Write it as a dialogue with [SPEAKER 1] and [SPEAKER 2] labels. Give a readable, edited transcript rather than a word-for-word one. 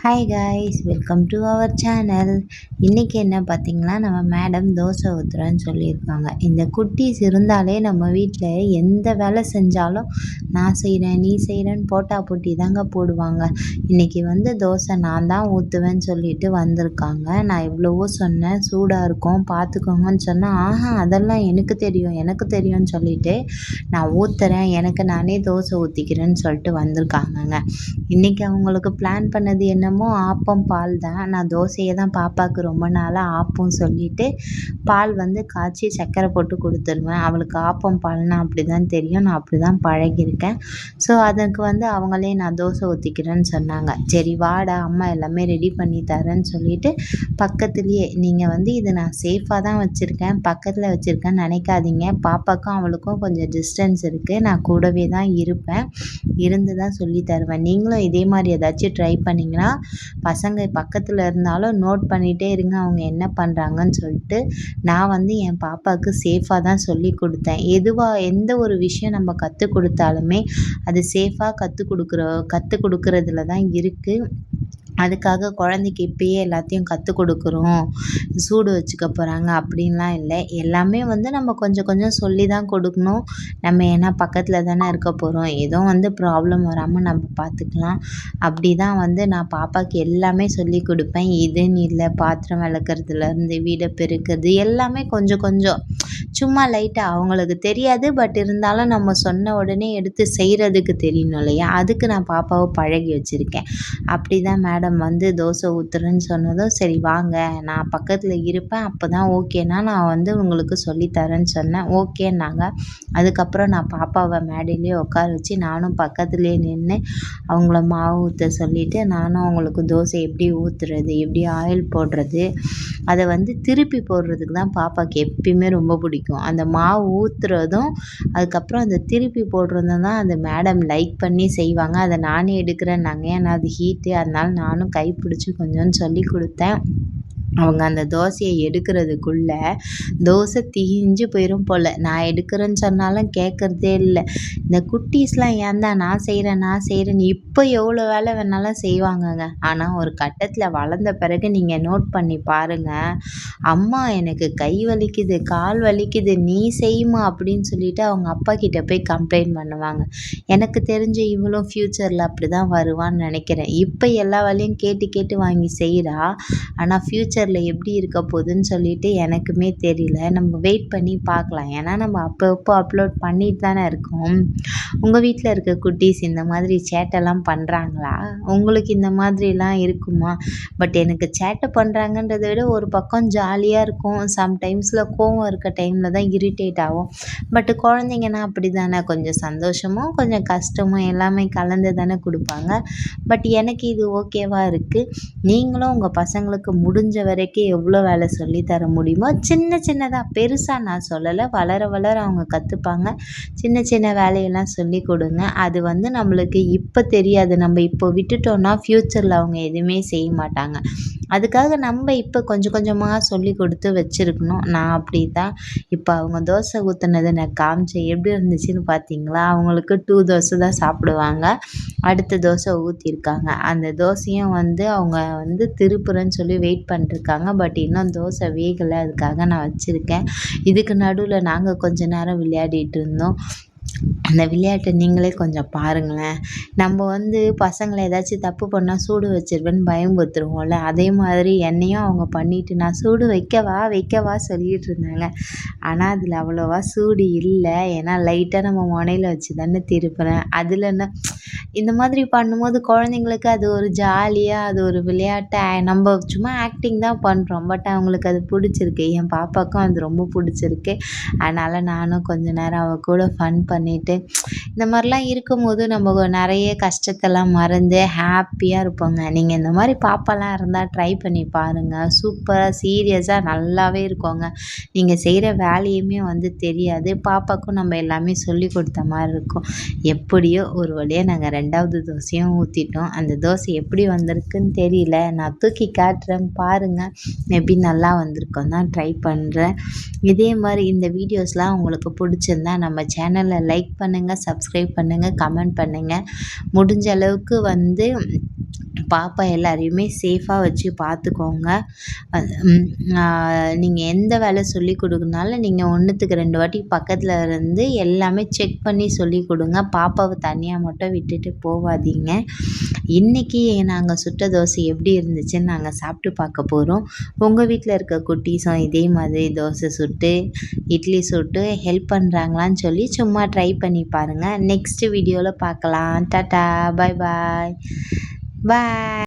[SPEAKER 1] Hi guys, welcome to our channel. இன்றைக்கி என்ன பார்த்திங்கன்னா, நம்ம மேடம் தோசை ஊற்றுறேன்னு சொல்லியிருக்காங்க. இந்த குட்டீஸ் இருந்தாலே நம்ம வீட்டில் எந்த வேலை செஞ்சாலும் நான் செய்கிறேன் நீ செய்கிறேன்னு போட்டா போட்டி தாங்க போடுவாங்க. இன்றைக்கி வந்து தோசை நான் தான் ஊற்றுவேன்னு சொல்லிட்டு வந்திருக்காங்க. நான் எவ்வளவோ சொன்னேன், சூடாக இருக்கும் பார்த்துக்கோங்கன்னு சொன்னேன். அதெல்லாம் எனக்கு தெரியும் எனக்கு தெரியும்னு சொல்லிட்டு நான் ஊற்றுறேன், எனக்கு நானே தோசை ஊற்றிக்கிறேன்னு சொல்லிட்டு வந்திருக்காங்கங்க. இன்றைக்கி அவங்களுக்கு பிளான் பண்ணது என்னமோ ஆப்பம் பால் தான். நான் தோசையை தான் பாப்பாவுக்கு ரொம்ப நாளாக ஆப்பம் சொல்லிவிட்டு பால் வந்து காய்ச்சி சர்க்கரை போட்டு கொடுத்துருவேன். அவளுக்கு ஆப்பம் பால்னால் அப்படி தான் தெரியும், நான் அப்படி தான் பழகியிருக்கேன். ஸோ அதுக்கு வந்து அவங்களே நான் தோசை ஊற்றிக்கிறேன்னு சொன்னாங்க. சரி வாடா, அம்மா எல்லாமே ரெடி பண்ணி தரேன்னு சொல்லிட்டு பக்கத்துலேயே, நீங்கள் வந்து இது நான் சேஃபாக தான் வச்சுருக்கேன், பக்கத்தில் வச்சுருக்கேன்னு நினைக்காதீங்க, பாப்பாவுக்கும் அவளுக்கும் கொஞ்சம் டிஸ்டன்ஸ் இருக்குது, நான் கூடவே தான் இருப்பேன், இருந்து தான் சொல்லி தருவேன். நீங்களும் இதே மாதிரி ஏதாச்சும் ட்ரை பண்ணிங்கன்னா பசங்க பக்கத்தில் இருந்தாலும் நோட் பண்ணிகிட்டே இருங்க அவங்க என்ன பண்ணுறாங்கன்னு சொல்லிட்டு நான் வந்து என் பாப்பாவுக்கு சேஃபாக தான் சொல்லி கொடுத்தேன். எந்த ஒரு விஷயம் நம்ம கற்றுக் கொடுத்தாலுமே அது சேஃபாக கற்றுக் கொடுக்குறதுல தான் இருக்குது. அதுக்காக குழந்தைக்கு இப்பயே எல்லாத்தையும் கற்றுக் கொடுக்குறோம், சூடு வச்சுக்க போகிறாங்க அப்படின்லாம் இல்லை. எல்லாமே வந்து நம்ம கொஞ்சம் கொஞ்சம் சொல்லி தான் கொடுக்கணும். நம்ம ஏன்னா பக்கத்தில் தானே இருக்க போகிறோம், ஏதோ வந்து ப்ராப்ளம் வராமல் நம்ம பார்த்துக்கலாம். அப்படி தான் வந்து நான் பாப்பாவுக்கு எல்லாமே சொல்லி கொடுப்பேன். இதுன்னு இல்லை, பாத்திரம் விளக்குறதுலேருந்து வீடை பெருக்கிறது எல்லாமே கொஞ்சம் கொஞ்சம் சும்மா லைட்டாக அவங்களுக்கு தெரியாது. பட் இருந்தாலும் நம்ம சொன்ன உடனே எடுத்து செய்கிறதுக்கு தெரியணும் இல்லையா, அதுக்கு நான் பாப்பாவை பழகி வச்சுருக்கேன். அப்படி தான் மேடம் வந்து தோசை ஊற்றுறேன்னு சொன்னதும் சரி வாங்க நான் பக்கத்தில் இருப்பேன், அப்போ தான் ஓகேனா நான் வந்து உங்களுக்கு சொல்லித்தரேன்னு சொன்னேன். ஓகேன்னாங்க. அதுக்கப்புறம் நான் பாப்பாவை மேடையிலே உட்கார வச்சு நானும் பக்கத்துலேயே நின்று அவங்கள மாவு ஊற்ற சொல்லிவிட்டு நானும் அவங்களுக்கு தோசை எப்படி ஊற்றுறது, எப்படி ஆயில் போடுறது, அதை வந்து திருப்பி போடுறதுக்கு தான் பாப்பாவுக்கு எப்பயுமே ரொம்ப பிடிக்கும். அந்த மாவு ஊற்றுறதும் அதுக்கப்புறம் அந்த திருப்பி போடுறதும் தான் அந்த மேடம் லைக் பண்ணி செய்வாங்க. அதை நானே எடுக்கிறேன்னாங்க, ஏன்னா அது ஹீட்டு, அதனால நானும் கை பிடிச்சி கொஞ்சோன்னு சொல்லி கொடுத்தேன். அவங்க அந்த தோசையை எடுக்கிறதுக்குள்ள தோசை தீஞ்சு போயிடும் போல். நான் எடுக்கிறேன்னு சொன்னாலும் கேட்குறதே இல்லை. இந்த குட்டீஸ்லாம் ஏன் தான் நான் செய்கிறேன்னு இப்போ எவ்வளோ வேலை வேணாலும் செய்வாங்கங்க. ஆனால் ஒரு கட்டத்தில் வளர்ந்த பிறகு நீங்கள் நோட் பண்ணி பாருங்கள், அம்மா எனக்கு கை வலிக்குது கால் வலிக்குது நீ செய்யுமா அப்படின்னு சொல்லிட்டு அவங்க அப்பா கிட்ட போய் கம்ப்ளைண்ட் பண்ணுவாங்க. எனக்கு தெரிஞ்ச இவளும் ஃப்யூச்சரில் அப்படி தான் வருவான்னு நினைக்கிறேன். இப்போ எல்லா வேலையும் கேட்டு கேட்டு வாங்கி செய்கிறா, ஆனால் ஃப்யூச்சரில் எப்படி இருக்க போகுதுன்னு சொல்லிட்டு எனக்குமே தெரியல. நம்ம வெயிட் பண்ணி பார்க்கலாம். ஏன்னா நம்ம அப்பப்போ அப்லோட் பண்ணிட்டு தானே இருக்கோம். உங்கள் வீட்டில் இருக்க குட்டீஸ் இந்த மாதிரி சேட்டெல்லாம் பண்ணுறாங்களா? உங்களுக்கு இந்த மாதிரிலாம் இருக்குமா? பட் எனக்கு சேட்டை பண்ணுறாங்கன்றதை விட ஒரு பக்கம் ஜாலியாக இருக்கும், சம்டைம்ஸில் கோவம் இருக்க டைமில் தான் இரிட்டேட் ஆகும். பட் குழந்தைங்கன்னா அப்படி தானே, கொஞ்சம் சந்தோஷமும் கொஞ்சம் கஷ்டமும் எல்லாமே கலந்து தானே கொடுப்பாங்க. பட் எனக்கு இது ஓகேவாக இருக்குது. நீங்களும் உங்கள் பசங்களுக்கு முடிஞ்ச வரைக்கும் எவ்வளோ வேலை சொல்லி தர முடியுமோ சின்ன சின்னதாக, பெருசாக நான் சொல்லலை, வளர வளர அவங்க கற்றுப்பாங்க. சின்ன சின்ன வேலையெல்லாம் சொல்லி கொடுங்க. அது வந்து நம்மளுக்கு இப்போ தெரியாது, நம்ம இப்போ விட்டுட்டோன்னா ஃப்யூச்சரில் அவங்க எதுவுமே செய்ய மாட்டாங்க. அதுக்காக நம்ம இப்போ கொஞ்சம் கொஞ்சமாக சொல்லி கொடுத்து வச்சுருக்கணும். நான் அப்படி தான். இப்போ அவங்க தோசை ஊற்றுனதை நான் காமிச்சேன், எப்படி இருந்துச்சுன்னு பார்த்தீங்களா? அவங்களுக்கு 2 தோசை தான் சாப்பிடுவாங்க. அடுத்த தோசை ஊற்றிருக்காங்க. அந்த தோசையும் வந்து அவங்க வந்து திருப்புறேன்னு சொல்லி வெயிட் பண்ணிட்டுருக்காங்க. பட் இன்னும் தோசை வேகலை, அதுக்காக நான் வச்சுருக்கேன். இதுக்கு நடுவில் நாங்கள் கொஞ்ச நேரம் விளையாடிட்டு இருந்தோம். அந்த விளையாட்டை நீங்களே கொஞ்சம் பாருங்களேன். நம்ம வந்து பசங்களை ஏதாச்சும் தப்பு பண்ணால் சூடு வச்சிருவேன்னு பயம்புறுத்துருவோம்ல, அதே மாதிரி என்னையும் அவங்க பண்ணிட்டு நான் சூடு வைக்கவா சொல்லிகிட்டு இருந்தாங்க. ஆனால் அதில் அவ்வளோவா சூடு இல்லை, ஏன்னா லைட்டாக நம்ம முனையில் வச்சு தானே திருப்புறேன். அதில் என்ன இந்த மாதிரி பண்ணும்போது குழந்தைங்களுக்கு அது ஒரு ஜாலியாக, அது ஒரு விளையாட்டை, நம்ம சும்மா ஆக்டிங் தான் பண்ணுறோம். பட் அவங்களுக்கு அது பிடிச்சிருக்கு. என் பாப்பாவுக்கும் அது ரொம்ப பிடிச்சிருக்கு. அதனால் நானும் கொஞ்ச நேரம் அவள் கூட ஃபன் பண்ணிவிட்டு இந்த மாதிரிலாம் இருக்கும்போது நம்ம நிறைய கஷ்டத்தெல்லாம் மறந்து ஹாப்பியாக இருப்போங்க. நீங்கள் இந்த மாதிரி பாப்பாலாம் இருந்தால் ட்ரை பண்ணி பாருங்கள். சூப்பராக சீரியஸாக நல்லாவே இருக்குங்க. நீங்கள் செய்கிற வேலையுமே வந்து தெரியாது. பாப்பாவுக்கும் நம்ம எல்லாமே சொல்லி கொடுத்த மாதிரி இருக்கும். எப்படியோ ஒரு வழியாக நாங்கள் 2வது தோசையும் ஊற்றிட்டோம். அந்த தோசை எப்படி வந்திருக்குன்னு தெரியல, நான் தூக்கி காட்டுறேன் பாருங்கள். மேபி நல்லா வந்திருக்கோம் தான் ட்ரை பண்ணுறேன். இதே மாதிரி இந்த வீடியோஸ்லாம் உங்களுக்கு பிடிச்சிருந்தா நம்ம சேனலை லைக் பண்ணுங்கள், சப்ஸ்கிரைப் பண்ணுங்கள், கமெண்ட் பண்ணுங்கள். முடிஞ்ச அளவுக்கு வந்து பாப்பா எல்லாரையுமே சேஃபாக வச்சு பார்த்துக்கோங்க. நீங்கள் எந்த வேலை சொல்லி கொடுக்குனாலும் நீங்கள் 1க்கு 2 வாட்டி பக்கத்தில் இருந்து எல்லாமே செக் பண்ணி சொல்லி கொடுங்க. பாப்பாவை தனியாக மட்டும் விட்டுட்டு போகாதீங்க. இன்றைக்கி நாங்கள் சுட்ட தோசை எப்படி இருந்துச்சுன்னு நாங்கள் சாப்பிட்டு பார்க்க போகிறோம். உங்கள் வீட்டில் இருக்க குட்டீஸும் இதே மாதிரி தோசை சுட்டு இட்லி சுட்டு ஹெல்ப் பண்ணுறாங்களான்னு சொல்லி சும்மா ட்ரை பண்ணி பாருங்கள். நெக்ஸ்ட் வீடியோவில் பார்க்கலாம். டாட்டா, பாய் பாய் பாய்.